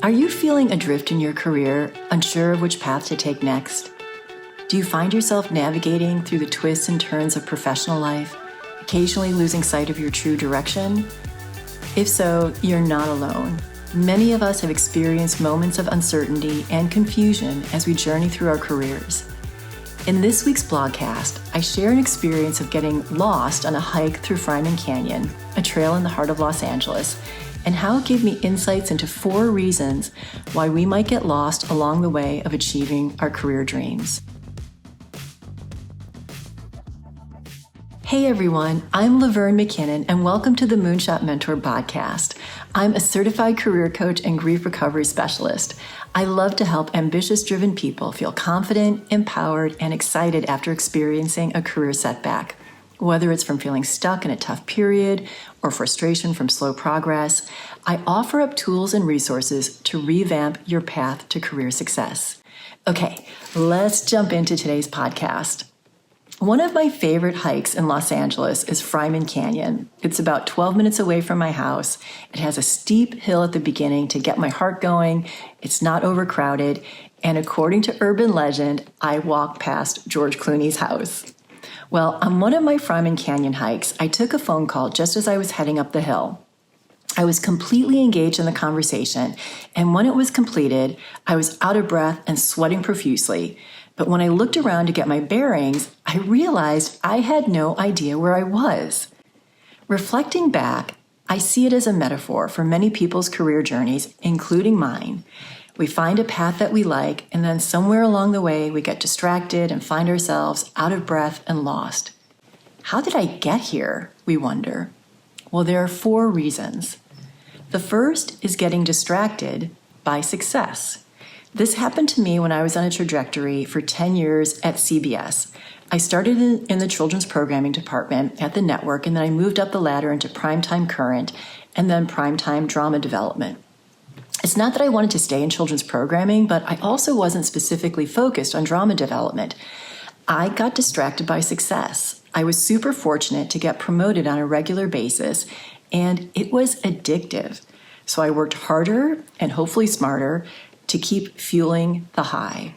Are you feeling adrift in your career, unsure of which path to take next? Do you find yourself navigating through the twists and turns of professional life, occasionally losing sight of your true direction? If so, you're not alone. Many of us have experienced moments of uncertainty and confusion as we journey through our careers. In this week's blogcast, I share an experience of getting lost on a hike through Fryman Canyon, a trail in the heart of Los Angeles, and how it gave me insights into 4 reasons why we might get lost along the way of achieving our career dreams. Hey everyone, I'm Laverne McKinnon, and welcome to the Moonshot Mentor podcast. I'm a certified career coach and grief recovery specialist. I love to help ambitious, driven people feel confident, empowered, and excited after experiencing a career setback. Whether it's from feeling stuck in a tough period or frustration from slow progress, I offer up tools and resources to revamp your path to career success. Okay, let's jump into today's podcast. One of my favorite hikes in Los Angeles is Fryman Canyon. It's about 12 minutes away from my house. It has a steep hill at the beginning to get my heart going. It's not overcrowded. And according to urban legend, I walk past George Clooney's house. Well, on one of my Fryman Canyon hikes, I took a phone call just as I was heading up the hill. I was completely engaged in the conversation, and when it was completed, I was out of breath and sweating profusely. But when I looked around to get my bearings, I realized I had no idea where I was. Reflecting back, I see it as a metaphor for many people's career journeys, including mine. We find a path that we like, and then somewhere along the way, we get distracted and find ourselves out of breath and lost. How did I get here, we wonder? Well, there are 4 reasons. The first is getting distracted by success. This happened to me when I was on a trajectory for 10 years at CBS. I started in the children's programming department at the network, and then I moved up the ladder into primetime current and then primetime drama development. It's not that I wanted to stay in children's programming, but I also wasn't specifically focused on drama development. I got distracted by success. I was super fortunate to get promoted on a regular basis, and it was addictive. So I worked harder and hopefully smarter to keep fueling the high.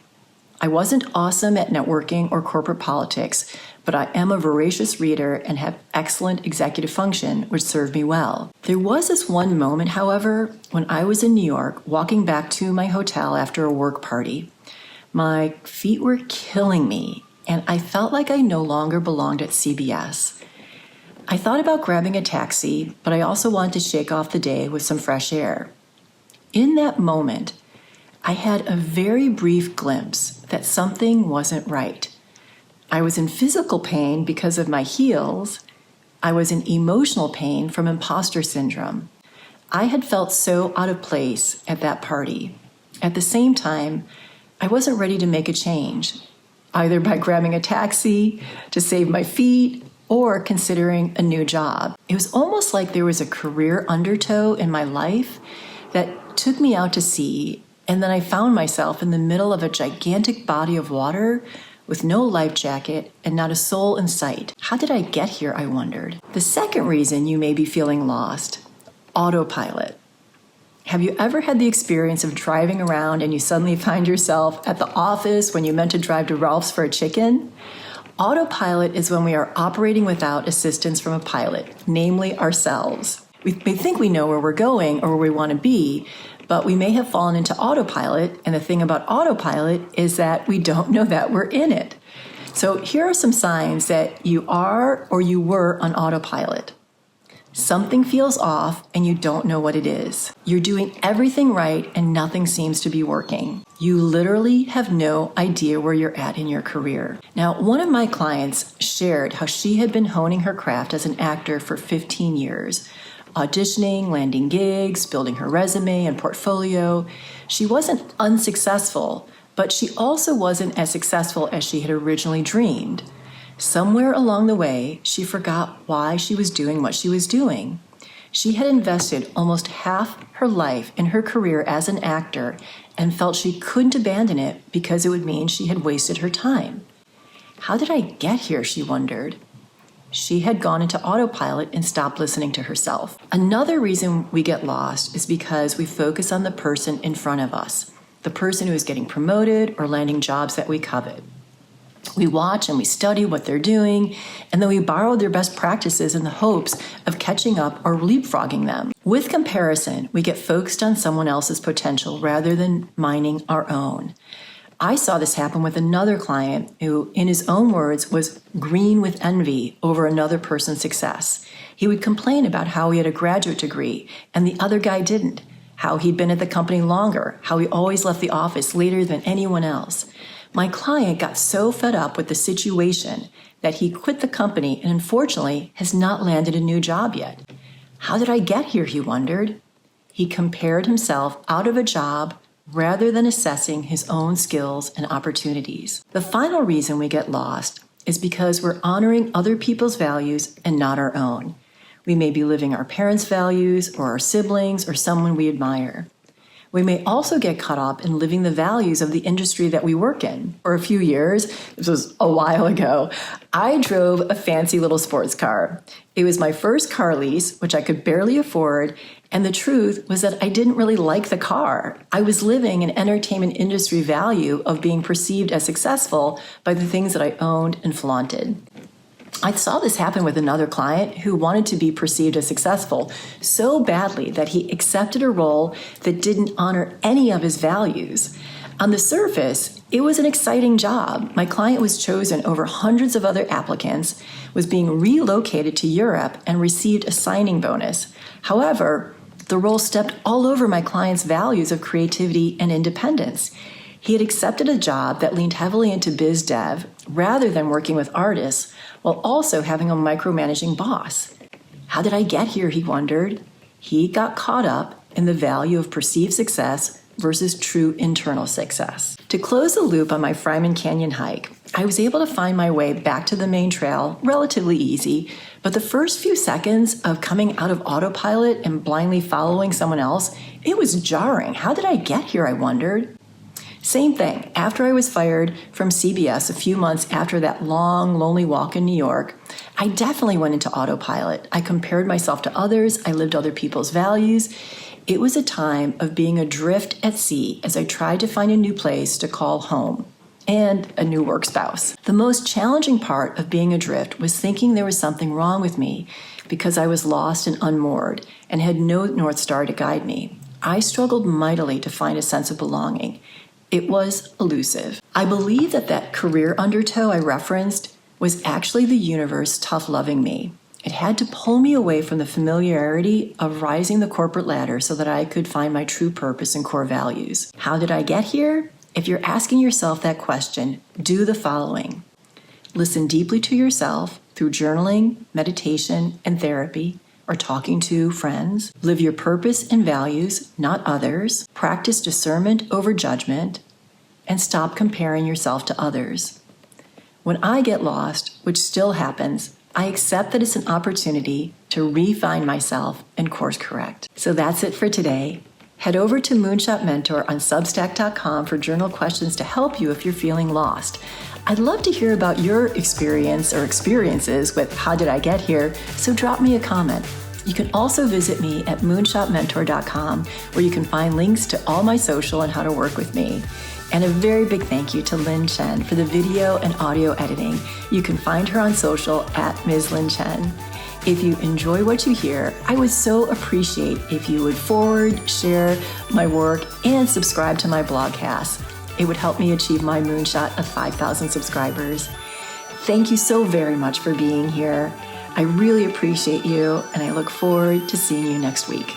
I wasn't awesome at networking or corporate politics, but I am a voracious reader and have excellent executive function, which served me well. There was this one moment, however, when I was in New York, walking back to my hotel after a work party. My feet were killing me, and I felt like I no longer belonged at CBS. I thought about grabbing a taxi, but I also wanted to shake off the day with some fresh air. In that moment, I had a very brief glimpse that something wasn't right. I was in physical pain because of my heels. I was in emotional pain from imposter syndrome. I had felt so out of place at that party. At the same time, I wasn't ready to make a change, either by grabbing a taxi to save my feet or considering a new job. It was almost like there was a career undertow in my life that took me out to sea, and then I found myself in the middle of a gigantic body of water with no life jacket and not a soul in sight. How did I get here, I wondered. The second reason you may be feeling lost: autopilot. Have you ever had the experience of driving around and you suddenly find yourself at the office when you meant to drive to Ralph's for a chicken? Autopilot is when we are operating without assistance from a pilot, namely ourselves. We may think we know where we're going or where we want to be, but we may have fallen into autopilot, and the thing about autopilot is that we don't know that we're in it. So here are some signs that you are or you were on autopilot. Something feels off and you don't know what it is. You're doing everything right and nothing seems to be working. You literally have no idea where you're at in your career. Now, one of my clients shared how she had been honing her craft as an actor for 15 years. Auditioning, landing gigs, building her resume and portfolio. She wasn't unsuccessful, but she also wasn't as successful as she had originally dreamed. Somewhere along the way, she forgot why she was doing what she was doing. She had invested almost half her life in her career as an actor and felt she couldn't abandon it because it would mean she had wasted her time. How did I get here, she wondered. She had gone into autopilot and stopped listening to herself. Another reason we get lost is because we focus on the person in front of us, the person who is getting promoted or landing jobs that we covet. We watch and we study what they're doing, and then we borrow their best practices in the hopes of catching up or leapfrogging them. With comparison, we get focused on someone else's potential rather than minding our own. I saw this happen with another client who, in his own words, was green with envy over another person's success. He would complain about how he had a graduate degree and the other guy didn't, how he'd been at the company longer, how he always left the office later than anyone else. My client got so fed up with the situation that he quit the company and unfortunately has not landed a new job yet. How did I get here, he wondered. He compared himself out of a job rather than assessing his own skills and opportunities. The final reason we get lost is because we're honoring other people's values and not our own. We may be living our parents' values or our siblings or someone we admire. We may also get caught up in living the values of the industry that we work in. For a few years, this was a while ago, I drove a fancy little sports car. It was my first car lease, which I could barely afford, and the truth was that I didn't really like the car. I was living an entertainment industry value of being perceived as successful by the things that I owned and flaunted. I saw this happen with another client who wanted to be perceived as successful so badly that he accepted a role that didn't honor any of his values. On the surface, it was an exciting job. My client was chosen over hundreds of other applicants, was being relocated to Europe, and received a signing bonus. However, the role stepped all over my client's values of creativity and independence. He had accepted a job that leaned heavily into biz dev rather than working with artists, while also having a micromanaging boss. How did I get here, he wondered. He got caught up in the value of perceived success versus true internal success. To close the loop on my Fryman Canyon hike, I was able to find my way back to the main trail relatively easy, but the first few seconds of coming out of autopilot and blindly following someone else, it was jarring. How did I get here, I wondered. Same thing. After I was fired from CBS a few months after that long, lonely walk in New York, I definitely went into autopilot. I compared myself to others. I lived other people's values. It was a time of being adrift at sea as I tried to find a new place to call home and a new work spouse. The most challenging part of being adrift was thinking there was something wrong with me because I was lost and unmoored and had no North Star to guide me. I struggled mightily to find a sense of belonging. It was elusive. I believe that career undertow I referenced was actually the universe tough loving me. It had to pull me away from the familiarity of rising the corporate ladder so that I could find my true purpose and core values. How did I get here? If you're asking yourself that question, do the following. Listen deeply to yourself through journaling, meditation, and therapy, or talking to friends. Live your purpose and values, not others. Practice discernment over judgment, and stop comparing yourself to others. When I get lost, which still happens, I accept that it's an opportunity to refine myself and course correct. So that's it for today. Head over to Moonshot Mentor on Substack.com for journal questions to help you if you're feeling lost. I'd love to hear about your experience or experiences with How Did I Get Here, so drop me a comment. You can also visit me at moonshotmentor.com, where you can find links to all my social and how to work with me. And a very big thank you to Lynn Chen for the video and audio editing. You can find her on social at Ms. Lynn Chen. If you enjoy what you hear, I would so appreciate if you would forward, share my work, and subscribe to my blogcast. It would help me achieve my moonshot of 5,000 subscribers. Thank you so very much for being here. I really appreciate you, and I look forward to seeing you next week.